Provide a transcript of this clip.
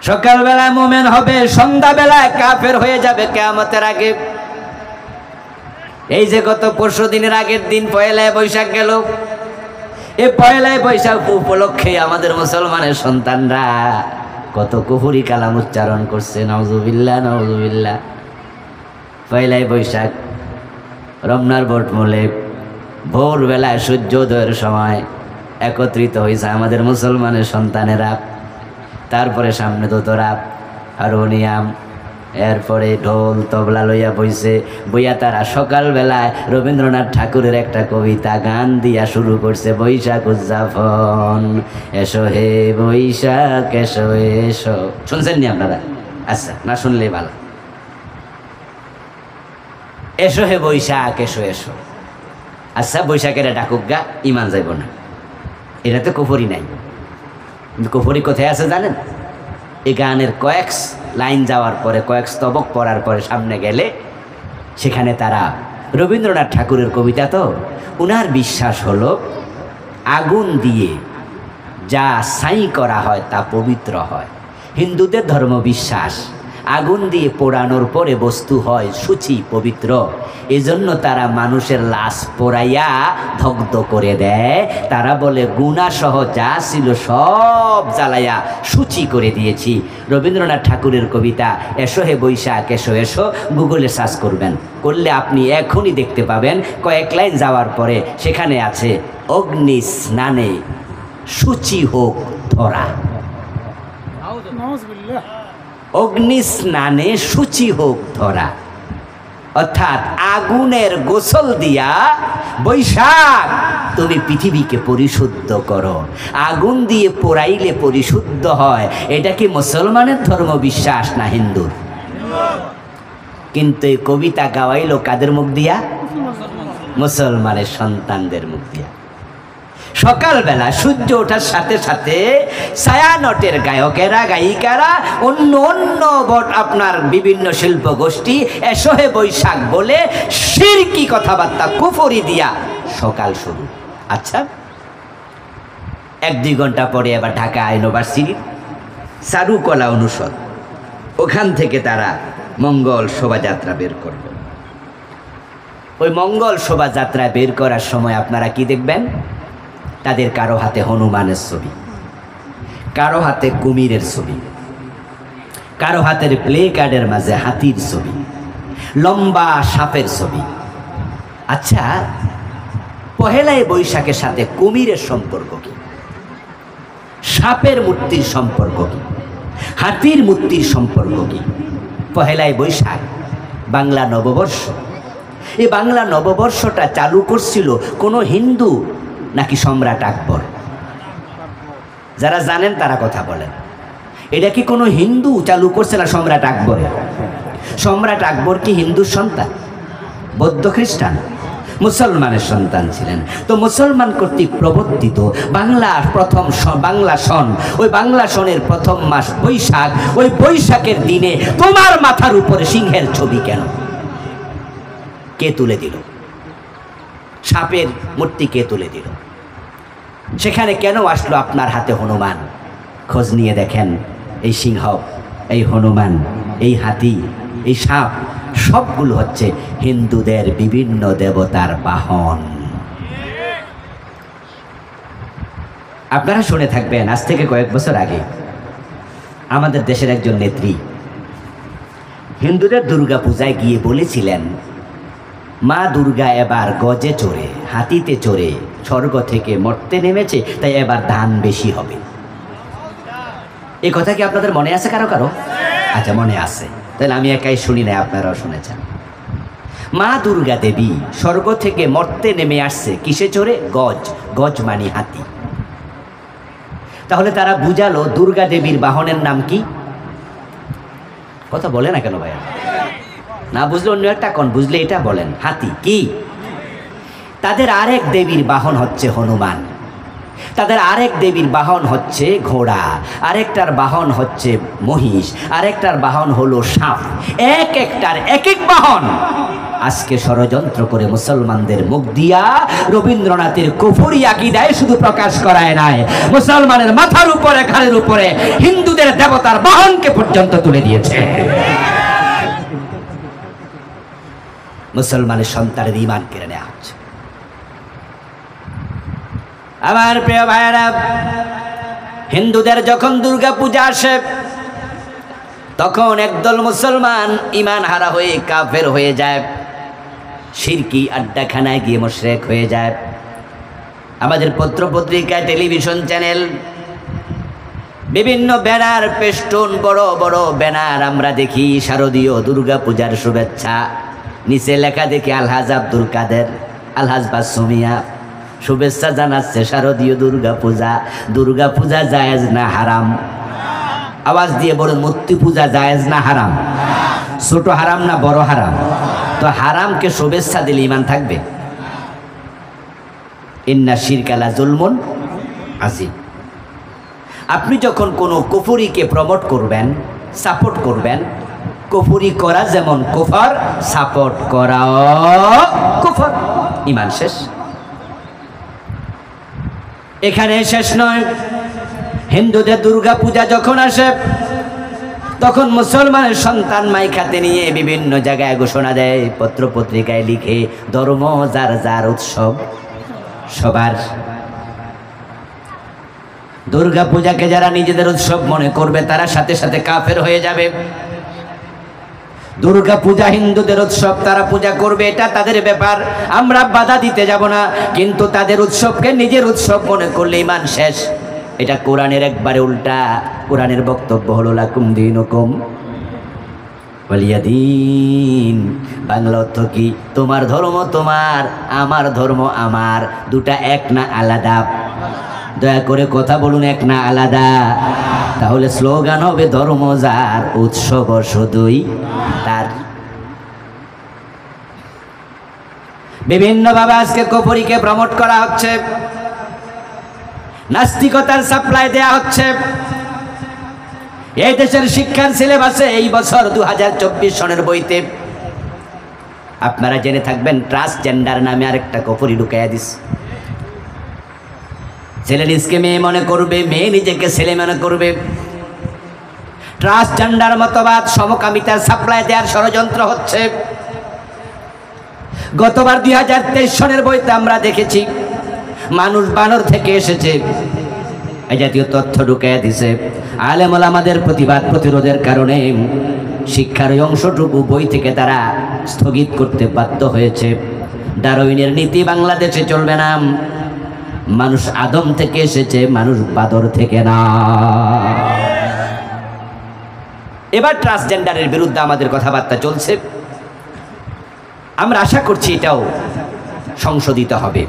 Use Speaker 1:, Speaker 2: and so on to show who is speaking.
Speaker 1: সকালবেলায় মুমিন হবে, সন্ধ্যাবেলায় কাফের হয়ে যাবে কিয়ামতের আগে। এই যে গত পরশু দিনের আগের দিন পয়লা বৈশাখ গেল, এই পয়লা বৈশাখ উপলক্ষে আমাদের মুসলমানের সন্তানরা কত কুফরি কালাম উচ্চারণ করছে। নাউজুবিল্লাহ নাউজুবিল্লাহ। পয়লা বৈশাখ রমনার বটমূলে ভোরবেলায় সূর্যোদয়ের সময় একত্রিত হয়েছে আমাদের মুসলমানের সন্তানেরা। তারপরে সামনে দোতরা, হারমোনিয়াম, এরপরে ঢোল তবলা লইয়া বইয়া তারা সকালবেলায় রবীন্দ্রনাথ ঠাকুরের একটা কবিতা গান দিয়া শুরু করছে, বৈশাখ উদযাপন, এসো হে বৈশাখ এসো এসো। শুনছেন নি আপনারা? আচ্ছা, না শুনলেই ভালো। এসো হে বৈশাখ এসো এসো। আচ্ছা, বৈশাখের ডাকুক গা, ইমান যাইব না, এটা তো কুফরি নাই। কিন্তু কুফরি কোথায় আছে জানেন? এই গানের কয়েক লাইন যাওয়ার পরে, কয়েক স্তবক পড়ার পরে সামনে গেলে সেখানে তারা রবীন্দ্রনাথ ঠাকুরের কবিতা, তো উনার বিশ্বাস হলো আগুন দিয়ে যা ছাই করা হয় তা পবিত্র হয়। হিন্দুদের ধর্ম বিশ্বাস আগুন দিয়ে পোড়ানোর পরে বস্তু হয় শুচি পবিত্র। এজন্য তারা মানুষের লাশ পোড়াইয়া দগ্ধ করে দেয়। তারা বলে গুনাহ সহ যা ছিল সব জ্বালাইয়া শুচি করে দিয়েছি। রবীন্দ্রনাথ ঠাকুরের কবিতা এসো হে বৈশাখ এসো এসো গুগলে সার্চ করবেন, করলে আপনি এখনই দেখতে পাবেন। কয়েক লাইন যাওয়ার পরে সেখানে আছে অগ্নি স্নানে শুচি হোক ধরা। অগ্নি স্নানে শুচি হোক ধরা, অর্থাৎ আগুনের গোসল দিয়া বৈশাখ তুমি পৃথিবীকে পরিশুদ্ধ করো। আগুন দিয়ে পোড়াইলে পরিশুদ্ধ হয়। এটা কি মুসলমানের ধর্ম বিশ্বাস না হিন্দুর? কিন্তু এই কবিতা গাওয়াইলো কাদের মুখ দিয়া? মুসলমানের সন্তানদের মুখ দিয়া। সকালবেলা সূর্য ওঠার সাথে সাথে ছায়ানটের গায়কেরা গায়িকারা অন্য অন্য আপনার বিভিন্ন শিল্প গোষ্ঠী এসো হে বৈশাখ বলে শিরকি কথাবার্তা কুফরি দিয়া সকাল শুরু। আচ্ছা, 1-2 ঘন্টা পরে আবার ঢাকা ইউনিভার্সিটির চারুকলা অনুষদ, ওখান থেকে তারা মঙ্গল শোভাযাত্রা বের করবে। ওই মঙ্গল শোভাযাত্রা বের করার সময় আপনারা কি দেখবেন? তাদের কারো হাতে হনুমানের ছবি, কারো হাতে কুমিরের ছবি, কারো হাতের প্লে কার্ডের মাঝে হাতির ছবি, লম্বা সাপের ছবি। আচ্ছা, পহেলা বৈশাখের সাথে কুমিরের সম্পর্ক কি? সাপের মূর্তির সম্পর্ক কি? হাতির মূর্তির সম্পর্ক কি? পহেলা বৈশাখ বাংলা নববর্ষ। এই বাংলা নববর্ষটা চালু করছিল কোনো হিন্দু নাকি সম্রাট আকবর? যারা জানেন তারা কথা বলেন। এটা কি কোনো হিন্দু চালু করছে না সম্রাট আকবরের? সম্রাট আকবর কি হিন্দুর সন্তান? বৌদ্ধ খ্রিস্টান? মুসলমানের সন্তান ছিলেন। তো মুসলমান কর্তৃক প্রবর্তিত বাংলার প্রথম বাংলা সন, ওই বাংলা সনের প্রথম মাস বৈশাখ। ওই বৈশাখের দিনে তোমার মাথার উপরে সিংহের ছবি কেন? কে তুলে দিল? সাপের মূর্তি কে তুলে দিল? সেখানে কেন আসলো আপনার হাতে হনুমান? খোঁজ নিয়ে দেখেন, এই সিংহ, এই হনুমান, এই হাতি, এই সাপ সবগুলো হচ্ছে হিন্দুদের বিভিন্ন দেবতার বাহন। আপনারা শুনে থাকবেন, আজ থেকে কয়েক বছর আগে আমাদের দেশের একজন নেত্রী হিন্দুদের দুর্গা পূজায় গিয়ে বলেছিলেন, মা দুর্গা এবার গজে চড়ে, হাতিতে চড়ে স্বর্গ থেকে মর্তে নেমেছে, তাই এবার দান বেশি হবে। এই কথা কি আপনাদের মনে আছে কারো কারো? আচ্ছা, মনে আছে, তাহলে আমি একাই শুনি না, আপনারাও শুনেছেন। মা দুর্গা দেবী স্বর্গ থেকে মর্তে নেমে আসছে কিসে চড়ে? গজ। গজ মানে হাতি। তাহলে তারা বুঝালো দুর্গা দেবীর বাহনের নাম কি? কথা বলে না কেন ভাইয়া? না বুঝলে অন্য একটা কোন, বুঝলে এটা বলেন। হাতি কি? তাদের আরেক দেবীর বাহন হচ্ছে হনুমান। তাদের আরেক দেবীর বাহন হচ্ছে ঘোড়া, আরেকটার বাহন হচ্ছে মহিষ, আরেকটার বাহন হলো সাপ। এক একটার এক এক বাহন। আজকে ষড়যন্ত্র করে মুসলমানদের মুখ দিয়া রবীন্দ্রনাথের কুফরি আকীদায় শুধু প্রকাশ করায় নাই, মুসলমানের মাথার উপরে ঘাড়ের উপরে হিন্দুদের দেবতার বাহনকে পর্যন্ত তুলে দিয়েছে। মুসলমানের সন্তানের ঈমান কেড়ে নেওয়া হচ্ছে। আমার প্রিয় ভাইয়েরা, হিন্দুদের যখন দুর্গা পূজা আসে তখন একদল মুসলমান ঈমান হারা হয়ে কাফের হয়ে যায়, শিরকি আড্ডাখানায় গিয়ে মুশরিক হয়ে যায়। আমাদের পত্র পত্রিকা, টেলিভিশন চ্যানেল, বিভিন্ন ব্যানার, পেস্টুন, বড় বড় ব্যানার আমরা দেখি শারদীয় দুর্গা পূজার শুভেচ্ছা। নিচে লেখা দেখি আলহাজ আব্দুল কাদের, আলহাজ বাসুমিয়া শুভেচ্ছা জানাচ্ছে শারদীয় দুর্গা পূজা। দুর্গা পূজা জায়েজ না হারাম? আওয়াজ দিয়ে বলুন, মূর্তি পূজা জায়েজ না হারাম? ছোট হারাম না বড় হারাম? তো হারামকে শুভেচ্ছা দিলে ঈমান থাকবে? ইন্না শিরকা লা যুলমুন আযীম। আপনি যখন কোনো কুফরিকে প্রমোট করবেন, সাপোর্ট করবেন, কুফরি করা যেমন কুফর, সাপোর্ট করাও কুফর। ঈমান শেষ। এখানে শেষ নয়। হিন্দুদের দুর্গা পূজা যখন আসে তখন মুসলমানের সন্তান মাইখাতে নিয়ে বিভিন্ন জায়গায় ঘোষণা দেয়, পত্র পত্রিকায় লিখে, ধর্ম যার যার, উৎসব সবার। দুর্গা পূজাকে যারা নিজেদের উৎসব মনে করবে তারা সাথে সাথে কাফের হয়ে যাবে। দুর্গা পূজা হিন্দুদের উৎসব, তারা পূজা করবে, এটা তাদের ব্যাপার, আমরা বাধা দিতে যাব না। কিন্তু তাদের উৎসবকে নিজের উৎসব মনে করলে ঈমান শেষ। এটা কোরআনের একবারে উল্টা। কোরআনের বক্তব্য হলো লাকুম দীনুকুম ওয়ালিয়া দীন। বাংলা অর্থ কি? তোমার ধর্ম তোমার, আমার ধর্ম আমার। দুটা এক না আলাদা? দয়া করে কথা বলুন, এক না আলাদা? তাহলে স্লোগান হবে ধর্ম যার, উৎসব শুধুই তার। বিভিন্নভাবে আজকে কুফরিকে প্রমোট করা হচ্ছে, নাস্তিকতার সাপ্লাই দেয়া হচ্ছে। এই দেশের শিক্ষার সিলেবাসে এই বছর 2024 সনের বইতে আপনারা জেনে থাকবেন, ট্রান্সজেন্ডার নামে আরেকটা কুফরি ঢুকাইয়া দিস। ছেলে নিজকে মেয়ে মনে করবে, মেয়ে নিজেকে ছেলে মনে করবে। ট্রান্সজেন্ডার মতবাদ, সমকামিতার সাপ্লাই দেওয়ার ষড়যন্ত্র হচ্ছে। গতবার 2023 সনের বইতে আমরা দেখেছি মানুষ বানর থেকে এসেছে, এই জাতীয় তথ্য ঢুকাইয়া দিছে। আলেম ওলামাদের প্রতিবাদ প্রতিরোধের কারণে শিক্ষার ওই অংশটুকু বই থেকে তারা স্থগিত করতে বাধ্য হয়েছে। ডারউইনের নীতি বাংলাদেশে চলবে না। মানুষ আদম থেকে এসেছে, মানুষ বাদর থেকে না। এবার ট্রান্সজেন্ডারের বিরুদ্ধে আমাদের কথাবার্তা চলছে। আমরা আশা করছি এটাও সংশোধিত হবে।